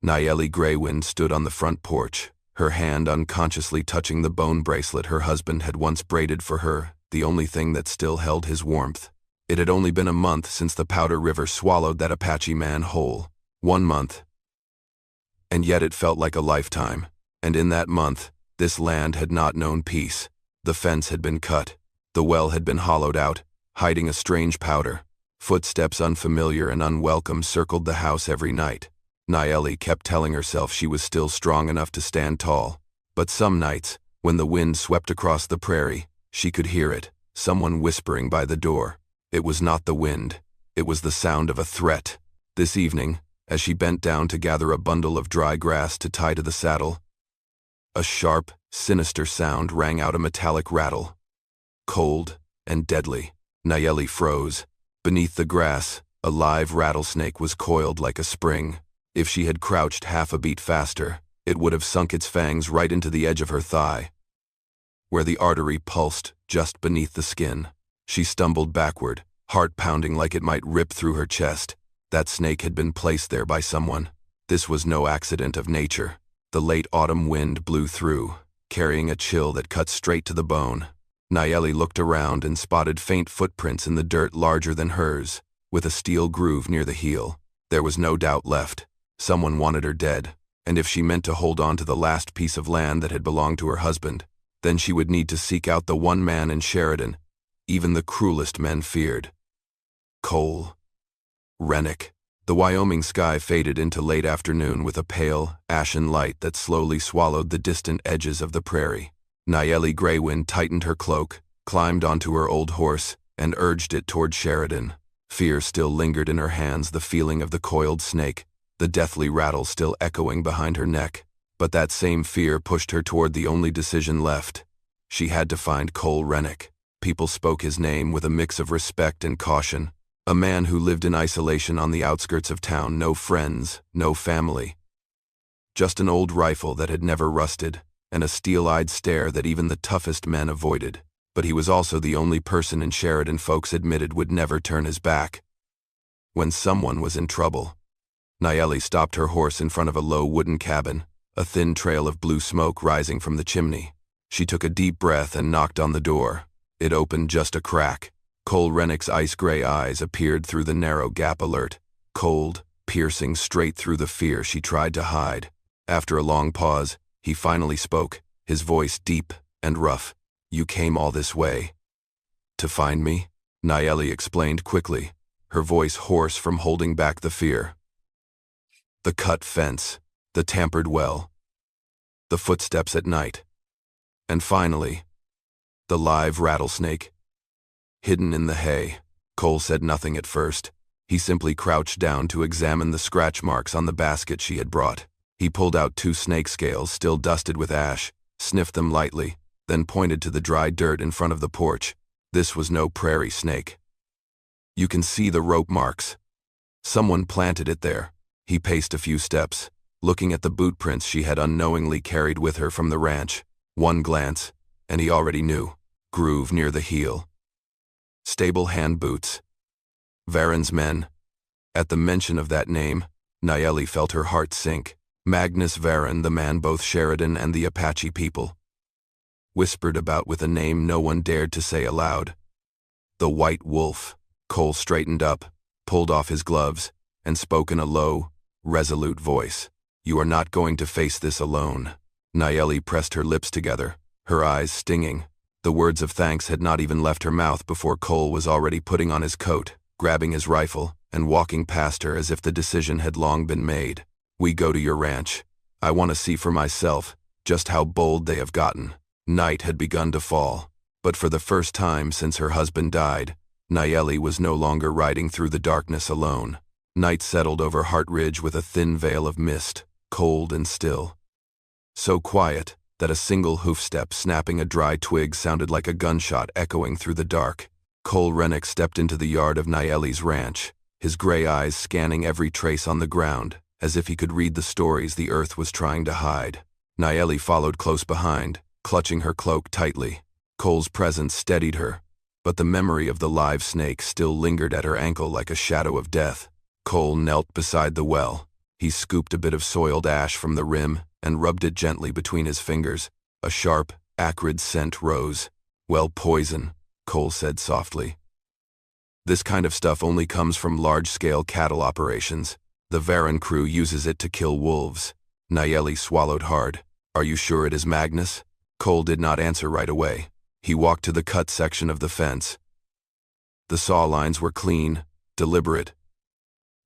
Nayeli Greywind stood on the front porch, her hand unconsciously touching the bone bracelet her husband had once braided for her, the only thing that still held his warmth. It had only been a month since the Powder River swallowed that Apache man whole. 1 month. And yet it felt like a lifetime. And in that month, this land had not known peace. The fence had been cut. The well had been hollowed out, hiding a strange powder. Footsteps unfamiliar and unwelcome circled the house every night. Nayeli kept telling herself she was still strong enough to stand tall. But some nights, when the wind swept across the prairie, she could hear it, someone whispering by the door. It was not the wind. It was the sound of a threat. This evening, as she bent down to gather a bundle of dry grass to tie to the saddle, a sharp, sinister sound rang out, a metallic rattle. Cold and deadly. Nayeli froze. Beneath the grass, a live rattlesnake was coiled like a spring. If she had crouched half a beat faster, it would have sunk its fangs right into the edge of her thigh, where the artery pulsed just beneath the skin. She stumbled backward, heart pounding like it might rip through her chest. That snake had been placed there by someone. This was no accident of nature. The late autumn wind blew through, carrying a chill that cut straight to the bone. Nayeli looked around and spotted faint footprints in the dirt larger than hers, with a steel groove near the heel. There was no doubt left. Someone wanted her dead, and if she meant to hold on to the last piece of land that had belonged to her husband, then she would need to seek out the one man in Sheridan even the cruelest men feared. Cole Rennick. The Wyoming sky faded into late afternoon with a pale, ashen light that slowly swallowed the distant edges of the prairie. Nayeli Greywind tightened her cloak, climbed onto her old horse, and urged it toward Sheridan. Fear still lingered in her hands, the feeling of the coiled snake, the deathly rattle still echoing behind her neck. But that same fear pushed her toward the only decision left. She had to find Cole Rennick. People spoke his name with a mix of respect and caution. A man who lived in isolation on the outskirts of town, no friends, no family. Just an old rifle that had never rusted, and a steel-eyed stare that even the toughest men avoided. But he was also the only person in Sheridan folks admitted would never turn his back when someone was in trouble. Nayeli stopped her horse in front of a low wooden cabin, a thin trail of blue smoke rising from the chimney. She took a deep breath and knocked on the door. It opened just a crack. Cole Rennick's ice-gray eyes appeared through the narrow gap, alert, cold, piercing straight through the fear she tried to hide. After a long pause, he finally spoke, his voice deep and rough. "You came all this way to find me?" Nayeli explained quickly, her voice hoarse from holding back the fear. The cut fence, the tampered well, the footsteps at night, and finally, the live rattlesnake. Hidden in the hay. Cole said nothing at first. He simply crouched down to examine the scratch marks on the basket she had brought. He pulled out 2 snake scales still dusted with ash, sniffed them lightly, then pointed to the dry dirt in front of the porch. This was no prairie snake. "You can see the rope marks. Someone planted it there." He paced a few steps, looking at the boot prints she had unknowingly carried with her from the ranch. One glance, and he already knew. Groove near the heel. Stable hand boots. Varen's men. At the mention of that name, Nayeli felt her heart sink. Magnus Varen, the man both Sheridan and the Apache people whispered about with a name no one dared to say aloud. The White Wolf. Cole straightened up, pulled off his gloves, and spoke in a low, resolute voice. "You are not going to face this alone." Nayeli pressed her lips together, her eyes stinging. The words of thanks had not even left her mouth before Cole was already putting on his coat, grabbing his rifle, and walking past her as if the decision had long been made. "We go to your ranch. I want to see for myself just how bold they have gotten." Night had begun to fall, but for the first time since her husband died, Nayeli was no longer riding through the darkness alone. Night settled over Heart Ridge with a thin veil of mist, cold and still. So quiet that a single hoofstep snapping a dry twig sounded like a gunshot echoing through the dark. Cole Rennick stepped into the yard of Nayeli's ranch, his gray eyes scanning every trace on the ground, as if he could read the stories the earth was trying to hide. Nayeli followed close behind, clutching her cloak tightly. Cole's presence steadied her, but the memory of the live snake still lingered at her ankle like a shadow of death. Cole knelt beside the well, He scooped a bit of soiled ash from the rim and rubbed it gently between his fingers. A sharp, acrid scent rose. "Well, poison," Cole said softly. "This kind of stuff only comes from large-scale cattle operations. The Varan crew uses it to kill wolves." Nayeli swallowed hard. "Are you sure it is Magnus?" Cole did not answer right away. He walked to the cut section of the fence. The saw lines were clean, deliberate,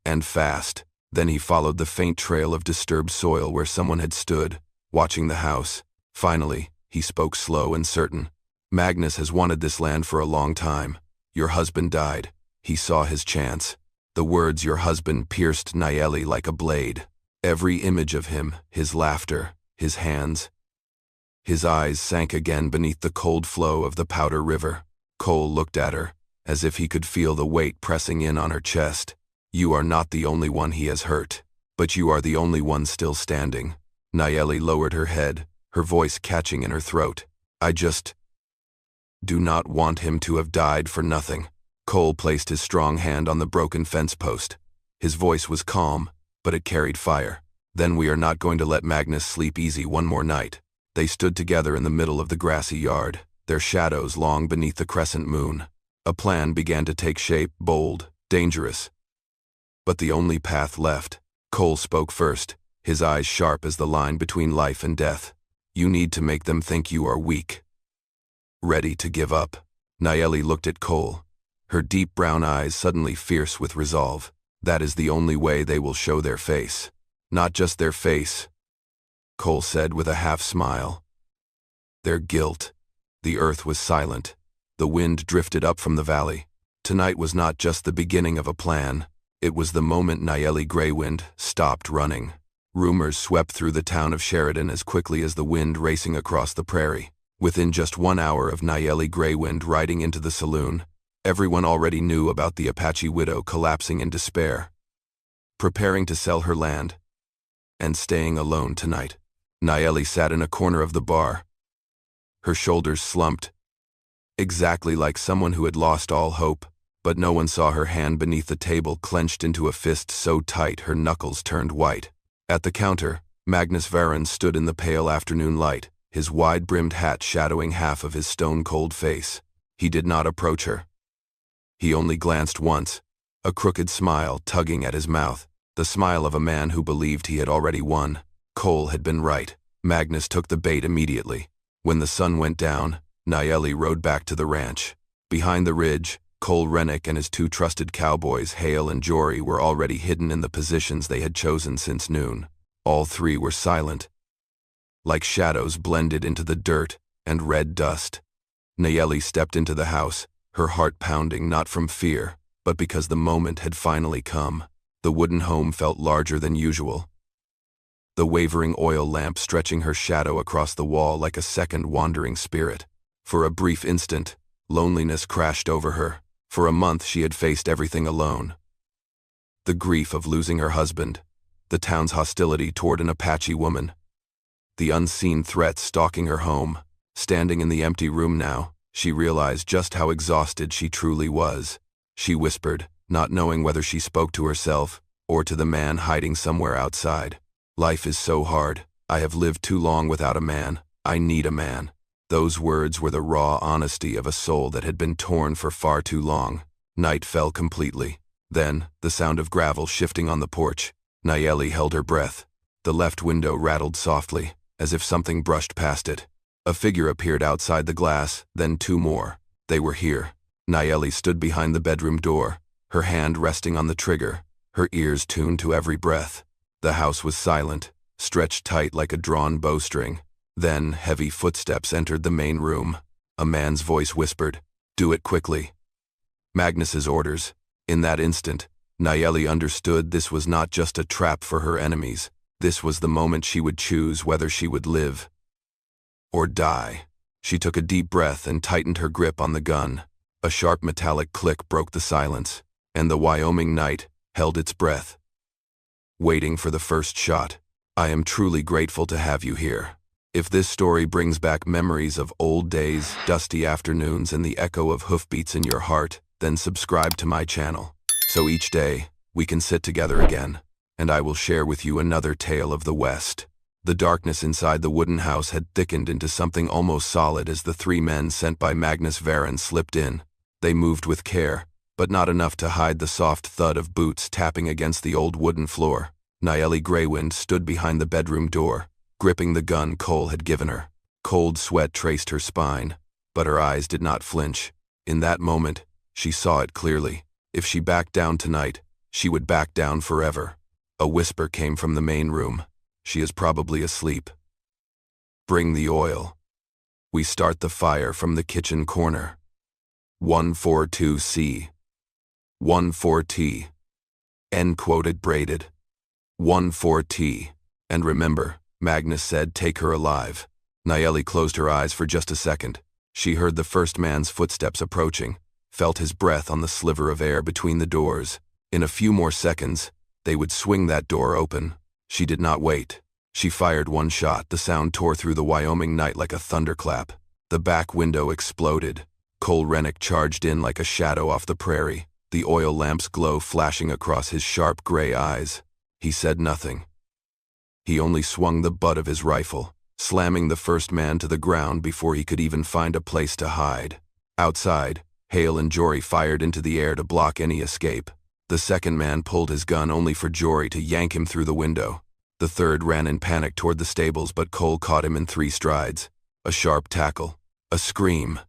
and fast. Then he followed the faint trail of disturbed soil where someone had stood, watching the house. Finally, he spoke slow and certain. "Magnus has wanted this land for a long time. Your husband died. He saw his chance." The words "your husband" pierced Nayeli like a blade. Every image of him, his laughter, his hands. His eyes sank again beneath the cold flow of the Powder River. Cole looked at her, as if he could feel the weight pressing in on her chest. "You are not the only one he has hurt, but you are the only one still standing." Nayeli lowered her head, her voice catching in her throat. "I just do not want him to have died for nothing." Cole placed his strong hand on the broken fence post. His voice was calm, but it carried fire. "Then we are not going to let Magnus sleep easy one more night." They stood together in the middle of the grassy yard, their shadows long beneath the crescent moon. A plan began to take shape, bold, dangerous. But the only path left. Cole spoke first, his eyes sharp as the line between life and death. "You need to make them think you are weak, ready to give up." Nayeli looked at Cole, her deep brown eyes suddenly fierce with resolve. "That is the only way they will show their face. Not just their face," Cole said with a half-smile. "Their guilt." The earth was silent. The wind drifted up from the valley. Tonight was not just the beginning of a plan. It was the moment Nayeli Greywind stopped running. Rumors swept through the town of Sheridan as quickly as the wind racing across the prairie. Within just 1 hour of Nayeli Greywind riding into the saloon, everyone already knew about the Apache widow collapsing in despair, preparing to sell her land, and staying alone tonight. Nayeli sat in a corner of the bar, her shoulders slumped, exactly like someone who had lost all hope, but no one saw her hand beneath the table clenched into a fist so tight her knuckles turned white. At the counter, Magnus Varan stood in the pale afternoon light, his wide-brimmed hat shadowing half of his stone-cold face. He did not approach her. He only glanced once, a crooked smile tugging at his mouth, the smile of a man who believed he had already won. Cole had been right. Magnus took the bait immediately. When the sun went down, Nayeli rode back to the ranch. Behind the ridge, Cole Rennick and his 2 trusted cowboys, Hale and Jory, were already hidden in the positions they had chosen since noon. All 3 were silent, like shadows blended into the dirt and red dust. Nayeli stepped into the house, her heart pounding not from fear, but because the moment had finally come. The wooden home felt larger than usual, the wavering oil lamp stretching her shadow across the wall like a second wandering spirit. For a brief instant, loneliness crashed over her. For a month she had faced everything alone. The grief of losing her husband, the town's hostility toward an Apache woman, the unseen threats stalking her home. Standing in the empty room now, she realized just how exhausted she truly was. She whispered, not knowing whether she spoke to herself or to the man hiding somewhere outside. "Life is so hard. I have lived too long without a man. I need a man." Those words were the raw honesty of a soul that had been torn for far too long. Night fell completely. Then, the sound of gravel shifting on the porch. Nayeli held her breath. The left window rattled softly, as if something brushed past it. A figure appeared outside the glass, then 2 more. They were here. Nayeli stood behind the bedroom door, her hand resting on the trigger, her ears tuned to every breath. The house was silent, stretched tight like a drawn bowstring. Then heavy footsteps entered the main room. A man's voice whispered, "Do it quickly." Magnus's orders. In that instant, Nayeli understood this was not just a trap for her enemies. This was the moment she would choose whether she would live or die. She took a deep breath and tightened her grip on the gun. A sharp metallic click broke the silence, and the Wyoming night held its breath, waiting for the first shot. "I am truly grateful to have you here. If this story brings back memories of old days, dusty afternoons, and the echo of hoofbeats in your heart, then subscribe to my channel, so each day we can sit together again." and I will share with you another tale of the West. The darkness inside the wooden house had thickened into something almost solid as the three men sent by Magnus Varin slipped in. They moved with care, but not enough to hide the soft thud of boots tapping against the old wooden floor. Nayeli Greywind stood behind the bedroom door, gripping the gun Cole had given her. Cold sweat traced her spine, but her eyes did not flinch. In that moment, she saw it clearly. If she backed down tonight, she would back down forever. A whisper came from the main room. She is probably asleep. Bring the oil. We start the fire from the kitchen corner. 142C. 14T. N quoted braided. 14T. And remember, Magnus said, take her alive. Nayeli closed her eyes for just a second. She heard the first man's footsteps approaching, felt his breath on the sliver of air between the doors. In a few more seconds, they would swing that door open. She did not wait. She fired one shot. The sound tore through the Wyoming night like a thunderclap. The back window exploded. Cole Rennick charged in like a shadow off the prairie, the oil lamp's glow flashing across his sharp gray eyes. He said nothing. He only swung the butt of his rifle, slamming the first man to the ground before he could even find a place to hide. Outside, Hale and Jory fired into the air to block any escape. The second man pulled his gun only for Jory to yank him through the window. The third ran in panic toward the stables, but Cole caught him in 3 strides. A sharp tackle, a scream,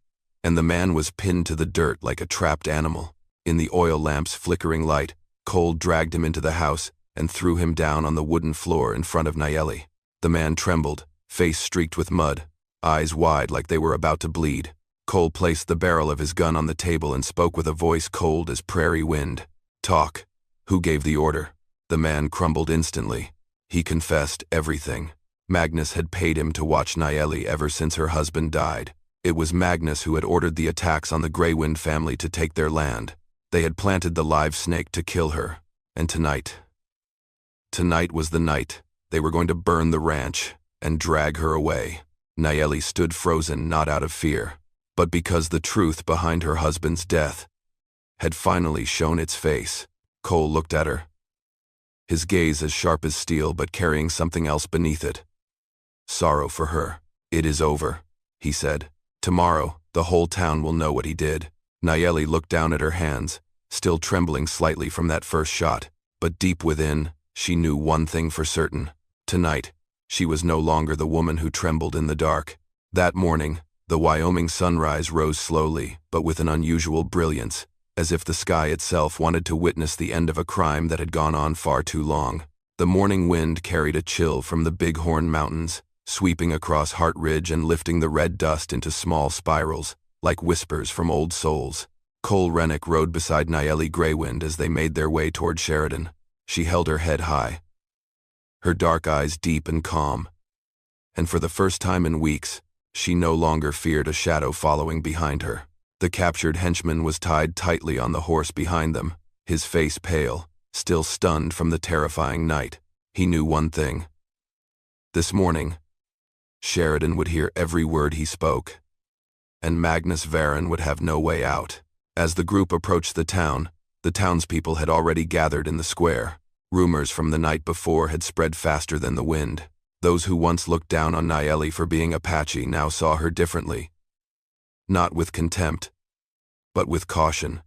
and the man was pinned to the dirt like a trapped animal. In the oil lamp's flickering light, Cole dragged him into the house and threw him down on the wooden floor in front of Nayeli. The man trembled, face streaked with mud, eyes wide like they were about to bleed. Cole placed the barrel of his gun on the table and spoke with a voice cold as prairie wind. Talk. Who gave the order? The man crumbled instantly. He confessed everything. Magnus had paid him to watch Nayeli ever since her husband died. It was Magnus who had ordered the attacks on the Greywind family to take their land. They had planted the live snake to kill her. And tonight was the night. They were going to burn the ranch and drag her away. Nayeli stood frozen, not out of fear, but because the truth behind her husband's death had finally shown its face. Cole looked at her, his gaze as sharp as steel but carrying something else beneath it. Sorrow for her. It is over, he said. Tomorrow, the whole town will know what he did. Nayeli looked down at her hands, still trembling slightly from that first shot, but deep within, she knew one thing for certain. Tonight, she was no longer the woman who trembled in the dark. That morning, the Wyoming sunrise rose slowly, but with an unusual brilliance, as if the sky itself wanted to witness the end of a crime that had gone on far too long. The morning wind carried a chill from the Bighorn Mountains, sweeping across Hart Ridge and lifting the red dust into small spirals, like whispers from old souls. Cole Rennick rode beside Nayeli Greywind as they made their way toward Sheridan. She held her head high, her dark eyes deep and calm. And for the first time in weeks, she no longer feared a shadow following behind her. The captured henchman was tied tightly on the horse behind them, his face pale, still stunned from the terrifying night. He knew one thing. This morning, Sheridan would hear every word he spoke, and Magnus Varin would have no way out. As the group approached the townspeople had already gathered in the square. Rumors from the night before had spread faster than the wind. Those who once looked down on Nayeli for being Apache now saw her differently. Not with contempt, but with caution,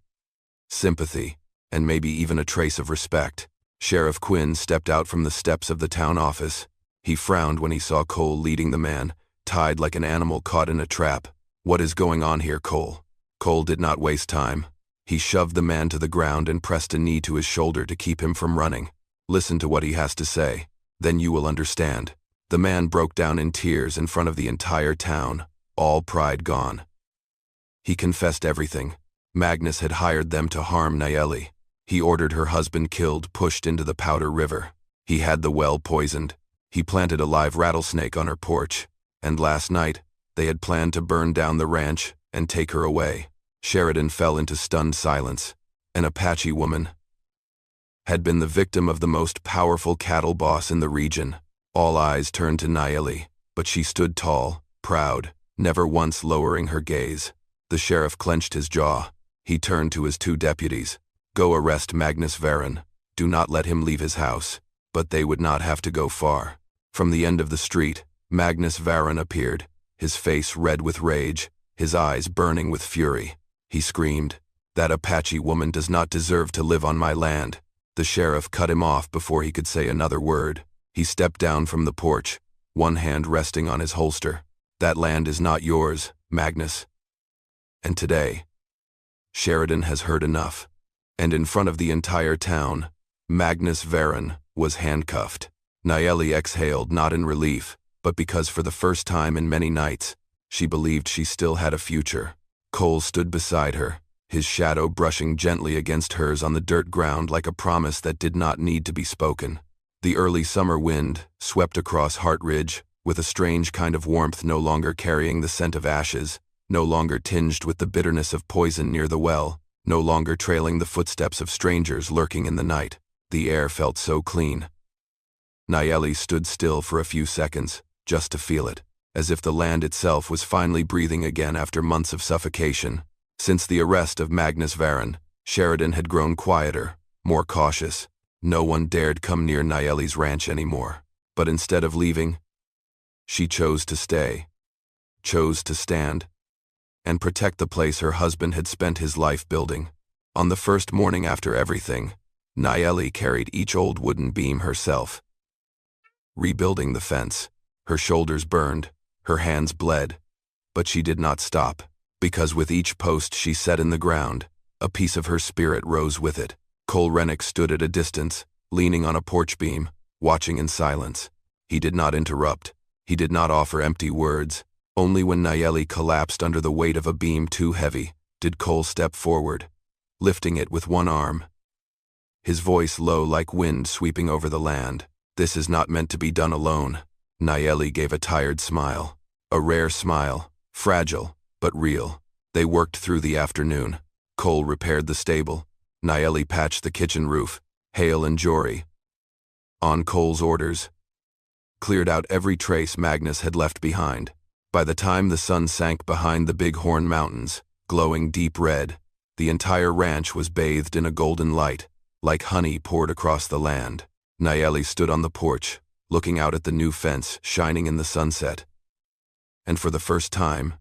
sympathy, and maybe even a trace of respect. Sheriff Quinn stepped out from the steps of the town office. He frowned when he saw Cole leading the man, tied like an animal caught in a trap. What is going on here, Cole? Cole did not waste time. He shoved the man to the ground and pressed a knee to his shoulder to keep him from running. Listen to what he has to say, then you will understand. The man broke down in tears in front of the entire town, all pride gone. He confessed everything. Magnus had hired them to harm Nayeli. He ordered her husband killed, pushed into the Powder River. He had the well poisoned. He planted a live rattlesnake on her porch. And last night, they had planned to burn down the ranch and take her away. Sheridan fell into stunned silence. An Apache woman had been the victim of the most powerful cattle boss in the region. All eyes turned to Nayeli, but she stood tall, proud, never once lowering her gaze. The sheriff clenched his jaw. He turned to his 2 deputies. Go arrest Magnus Varin. Do not let him leave his house. But they would not have to go far. From the end of the street, Magnus Varon appeared, his face red with rage, his eyes burning with fury. He screamed, "That Apache woman does not deserve to live on my land." The sheriff cut him off before he could say another word. He stepped down from the porch, one hand resting on his holster. "That land is not yours, Magnus. And today, Sheridan has heard enough." And in front of the entire town, Magnus Varon was handcuffed. Nayeli exhaled not in relief, but because for the first time in many nights, she believed she still had a future. Cole stood beside her, his shadow brushing gently against hers on the dirt ground like a promise that did not need to be spoken. The early summer wind swept across Hart Ridge, with a strange kind of warmth, no longer carrying the scent of ashes, no longer tinged with the bitterness of poison near the well, no longer trailing the footsteps of strangers lurking in the night. The air felt so clean. Nayeli stood still for a few seconds, just to feel it, as if the land itself was finally breathing again after months of suffocation. Since the arrest of Magnus Varon, Sheridan had grown quieter, more cautious. No one dared come near Nayeli's ranch anymore. But instead of leaving, she chose to stay, chose to stand, and protect the place her husband had spent his life building. On the first morning after everything, Nayeli carried each old wooden beam herself, rebuilding the fence. Her shoulders burned, her hands bled, but she did not stop, because with each post she set in the ground, a piece of her spirit rose with it. Cole Rennick stood at a distance, leaning on a porch beam, watching in silence. He did not interrupt. He did not offer empty words. Only when Nayeli collapsed under the weight of a beam too heavy, did Cole step forward, lifting it with one arm. His voice low like wind sweeping over the land. "This is not meant to be done alone." Nayeli gave a tired smile. A rare smile, fragile, but real. They worked through the afternoon. Cole repaired the stable. Nayeli patched the kitchen roof. Hale and Jory, on Cole's orders, cleared out every trace Magnus had left behind. By the time the sun sank behind the Bighorn Mountains, glowing deep red, the entire ranch was bathed in a golden light, like honey poured across the land. Nayeli stood on the porch, looking out at the new fence shining in the sunset. And for the first time,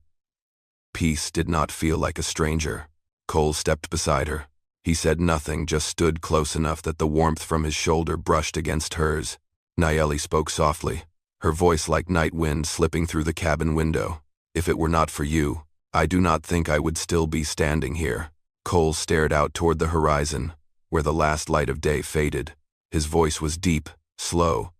peace did not feel like a stranger. Cole stepped beside her. He said nothing, just stood close enough that the warmth from his shoulder brushed against hers. Nayeli spoke softly, her voice like night wind slipping through the cabin window. "If it were not for you, I do not think I would still be standing here." Cole stared out toward the horizon, where the last light of day faded. His voice was deep, slow,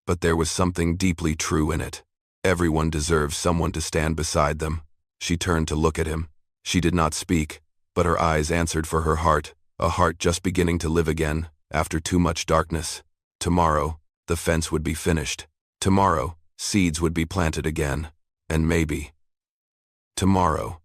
but there was something deeply true in it. Everyone deserves someone to stand beside them. She turned to look at him. She did not speak, but her eyes answered for her heart, a heart just beginning to live again, after too much darkness. Tomorrow, the fence would be finished. Tomorrow, seeds would be planted again. And maybe, tomorrow,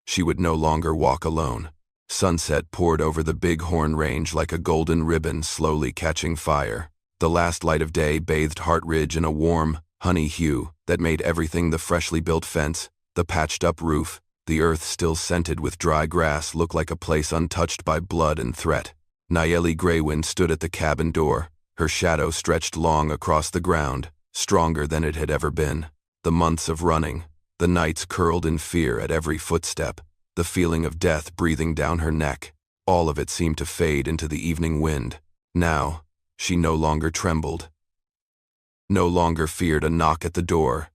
she would no longer walk alone. Sunset poured over the Bighorn Range like a golden ribbon slowly catching fire. The last light of day bathed Hart Ridge in a warm, honey hue that made everything, the freshly built fence, the patched-up roof, the earth still scented with dry grass, look like a place untouched by blood and threat. Nayeli Greywind stood at the cabin door, her shadow stretched long across the ground, stronger than it had ever been. The months of running, the nights curled in fear at every footstep, the feeling of death breathing down her neck, all of it seemed to fade into the evening wind. Now, she no longer trembled, no longer feared a knock at the door.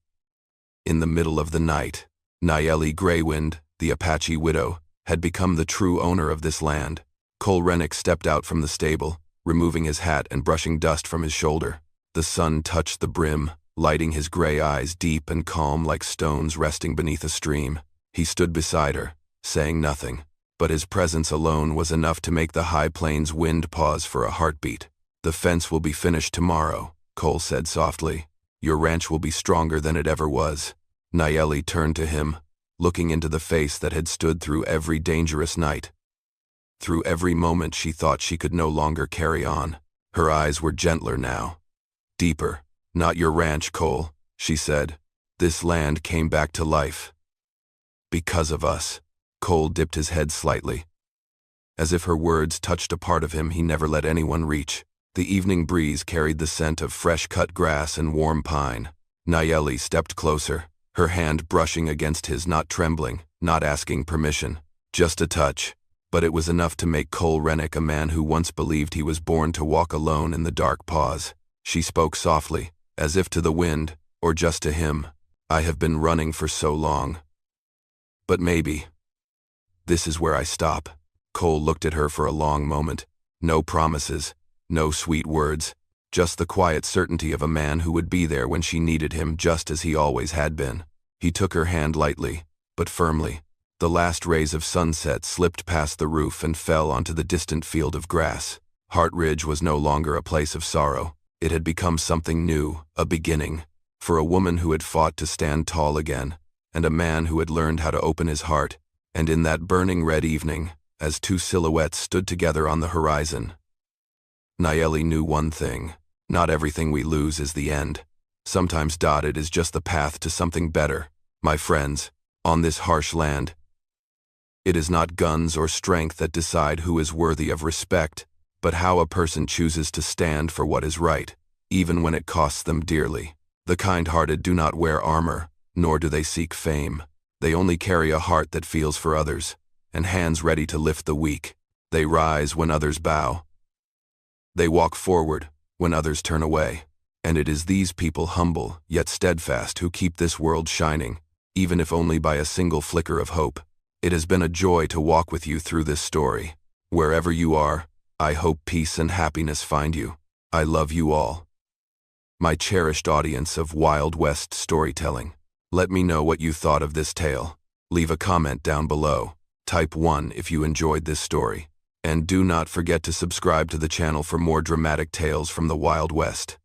In the middle of the night, Nayeli Greywind, the Apache widow, had become the true owner of this land. Cole Rennick stepped out from the stable, removing his hat and brushing dust from his shoulder. The sun touched the brim, lighting his gray eyes deep and calm like stones resting beneath a stream. He stood beside her, saying nothing, but his presence alone was enough to make the high plains wind pause for a heartbeat. "The fence will be finished tomorrow," Cole said softly. "Your ranch will be stronger than it ever was." Nayeli turned to him, looking into the face that had stood through every dangerous night, through every moment she thought she could no longer carry on. Her eyes were gentler now, deeper. "Not your ranch, Cole," she said. "This land came back to life. Because of us." Cole dipped his head slightly, as if her words touched a part of him he never let anyone reach. The evening breeze carried the scent of fresh-cut grass and warm pine. Nayeli stepped closer, her hand brushing against his, not trembling, not asking permission. Just a touch. But it was enough to make Cole Rennick, a man who once believed he was born to walk alone in the dark, pause. She spoke softly, as if to the wind, or just to him. I have been running for so long. But maybe this is where I stop. Cole looked at her for a long moment. No promises, no sweet words, just the quiet certainty of a man who would be there when she needed him, just as he always had been. He took her hand lightly, but firmly. The last rays of sunset slipped past the roof and fell onto the distant field of grass. Hart Ridge was no longer a place of sorrow. It had become something new, a beginning, for a woman who had fought to stand tall again, and a man who had learned how to open his heart. And in that burning red evening, as two silhouettes stood together on the horizon, Nayeli knew one thing: not everything we lose is the end. Sometimes dotted is just the path to something better. My friends, on this harsh land, it is not guns or strength that decide who is worthy of respect, but how a person chooses to stand for what is right, even when it costs them dearly. The kind-hearted do not wear armor, nor do they seek fame. They only carry a heart that feels for others, and hands ready to lift the weak. They rise when others bow. They walk forward when others turn away. And it is these people, humble yet steadfast, who keep this world shining, even if only by a single flicker of hope. It has been a joy to walk with you through this story. Wherever you are, I hope peace and happiness find you. I love you all. My cherished audience of Wild West storytelling. Let me know what you thought of this tale. Leave a comment down below. Type 1 if you enjoyed this story. And do not forget to subscribe to the channel for more dramatic tales from the Wild West.